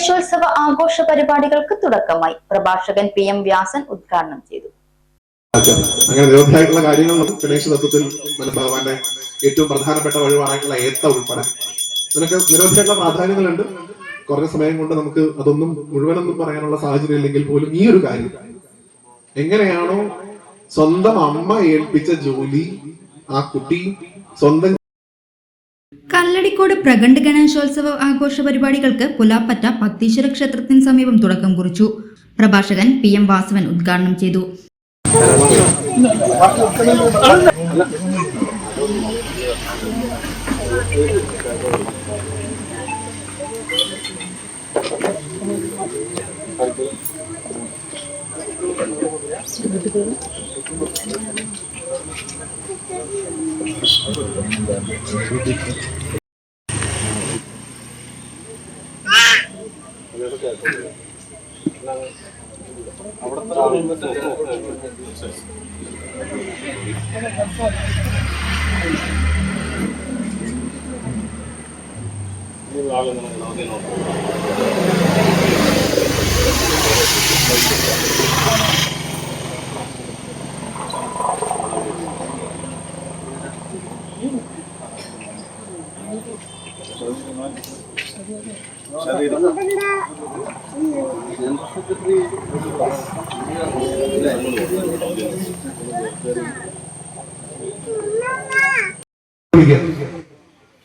ഗണേശോത്സവ ആഘോഷ പരിപാടികൾക്ക് തുടക്കമായി. പ്രഭാഷകൻ PM വ്യാസൻ ഉദ്ഘാടനം ചെയ്തു. അങ്ങനെ നിരവധിയായിട്ടുള്ള കാര്യങ്ങൾ ഗണേശ തത്വത്തിൽ ഭഗവാന്റെ ഏറ്റവും പ്രധാനപ്പെട്ട വഴിപാടായിട്ടുള്ള ഏത്ത ഉൾപ്പെടെ ഇതിനൊക്കെ നിരവധിയായിട്ടുള്ള പ്രാധാന്യങ്ങളുണ്ട്. കുറഞ്ഞ സമയം കൊണ്ട് നമുക്ക് അതൊന്നും മുഴുവനൊന്നും പറയാനുള്ള സാഹചര്യം ഇല്ലെങ്കിൽ പോലും ഈ ഒരു കാര്യം എങ്ങനെയാണോ സ്വന്തം അമ്മ ഏൽപ്പിച്ച ജോലി ആ കുട്ടി സ്വന്തം. കല്ലടിക്കോട് പ്രകണ്ട് ഗണേശോത്സവ ആഘോഷ പരിപാടികൾക്ക് പുലാപ്പറ്റ പത്തീശ്വര ക്ഷേത്രത്തിന് സമീപം തുടക്കം കുറിച്ചു. പ്രഭാഷകൻ PM വാസവൻ ഉദ്ഘാടനം ചെയ്തു.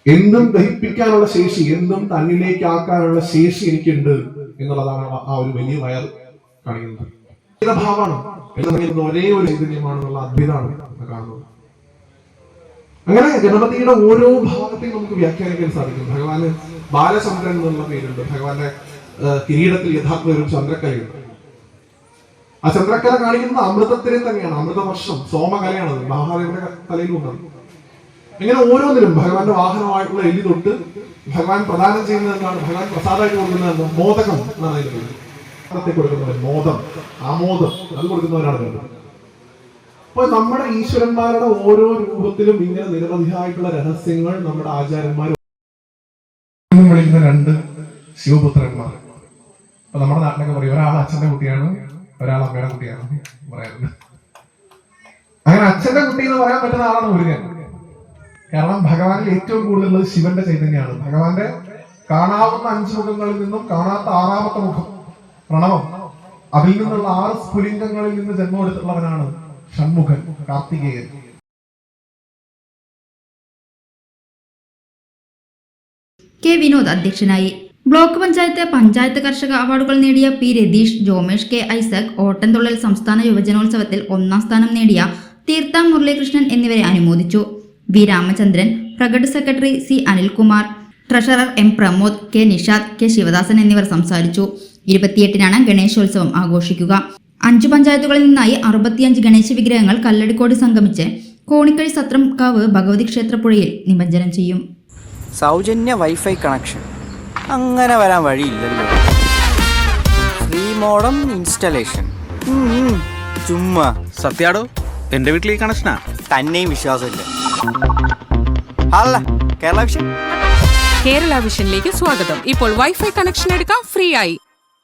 എന്തും ദഹിപ്പിക്കാനുള്ള ശേഷി, എന്തും തന്നിലേക്ക് ആക്കാനുള്ള ശേഷി എനിക്കുണ്ട് എന്നുള്ളതാണ് ആ ഒരു വലിയ വയർ കാണിക്കുന്നത്. ഭാവമാണ് ഒരേ ഒരു ചൈതന്യമാണെന്നുള്ള അദ്ഭുതമാണ് കാണുന്നത്. അങ്ങനെ ഗണപതിയുടെ ഓരോ ഭാഗത്തെയും നമുക്ക് വ്യാഖ്യാനിക്കാൻ സാധിക്കും. ഭഗവാന് ബാലചന്ദ്രൻ എന്നുള്ള പേരുണ്ട്. ഭഗവാന്റെ കിരീടത്തിൽ യഥാർത്ഥ ഒരു ചന്ദ്രക്കലയുണ്ട്. ആ ചന്ദ്രക്കല കാണിക്കുന്നത് അമൃതത്തിനെ തന്നെയാണ്. അമൃതവർഷം സോമകലയാണത്. മഹാദേവന്റെ കലയിലുണ്ട്. ഇങ്ങനെ ഓരോന്നിലും ഭഗവാന്റെ വാഹനമായിട്ടുള്ള എലി തൊട്ട് ഭഗവാൻ പ്രദാനം ചെയ്യുന്നത് എന്താണ്, ഭഗവാൻ പ്രസാദമായിട്ട് കൊടുക്കുന്നത് എന്താ, മോദകം എന്നാണ് അതിന്റെ പേര്. കൊടുക്കുന്നവൻ മോദം, ആമോദം അത് കൊടുക്കുന്നവരാണ് വേണ്ടത്. അപ്പൊ നമ്മുടെ ഈശ്വരന്മാരുടെ ഓരോ രൂപത്തിലും ഇങ്ങനെ നിരവധിയായിട്ടുള്ള രഹസ്യങ്ങൾ നമ്മുടെ ആചാര്യന്മാർ വിളിക്കുന്ന രണ്ട് ശിവപുത്രന്മാർ. അപ്പൊ നമ്മുടെ നാട്ടിലൊക്കെ പറയും ഒരാൾ അച്ഛന്റെ കുട്ടിയാണ്, ഒരാൾ അമ്മയുടെ കുട്ടിയാണ് പറയാറുണ്ട്. അങ്ങനെ അച്ഛന്റെ കുട്ടി എന്ന് പറയാൻ പറ്റുന്ന ആളാണ് മുരുകൻ. കാരണം ഭഗവാനിൽ ഏറ്റവും കൂടുതലുള്ളത് ശിവന്റെ ചൈതന്യമാണ്. ഭഗവാന്റെ കാണാവുന്ന 5 മുഖങ്ങളിൽ നിന്നും കാണാത്ത 6ാമത്തെ മുഖം പ്രണവം, അതിൽ നിന്നുള്ള 6 സ്ഫുലിംഗങ്ങളിൽ നിന്ന് ജന്മമെടുത്തുള്ളവനാണ് ഷൺമുഖൻ, കാർത്തികേയൻ. K. വിനോദ് അധ്യക്ഷനായി. ബ്ലോക്ക് പഞ്ചായത്ത് കർഷക അവാർഡുകൾ നേടിയ P. രതീഷ്, ജോമേഷ് K. ഐസക്, ഓട്ടംതുള്ളൽ സംസ്ഥാന യുവജനോത്സവത്തിൽ 1ാം സ്ഥാനം നേടിയ തീർത്ഥ മുരളീകൃഷ്ണൻ എന്നിവരെ അനുമോദിച്ചു. V. രാമചന്ദ്രൻ, പ്രഗഡ് secretary C. Anilkumar, treasurer M. Pramod, K. Nishad, K. Sivadasan എന്നിവർ സംസാരിച്ചു. 28-നാണ് ഗണേശോത്സവം ആഘോഷിക്കുക. 5 പഞ്ചായത്തുകളിൽ നിന്നായി 65 ഗണേശ വിഗ്രഹങ്ങൾ കല്ലടിക്കോട് സംഗമിച്ച് കോണിക്കഴി സത്രം കാവ് ഭഗവതി ക്ഷേത്രപ്പുഴയിൽ നിമജ്ജനം ചെയ്യും. സൗജന്യ വൈഫൈ കണക്ഷൻ അങ്ങനെ വരാൻ വഴിയില്ലല്ലോ. ഫ്രീ മോഡം ഇൻസ്റ്റലേഷൻ ചുമ്മാ. സത്യാടോ, എന്റെ വീട്ടിൽ ഈ കണക്ഷനാ. തന്നെയും വിശ്വാസമില്ല. അല്ല, കേരള വിഷൻ. കേരള വിഷനിലേക്ക് സ്വാഗതം. ഇപ്പോൾ വൈഫൈ കണക്ഷൻ എടുക്കാം ഫ്രീ ആയി.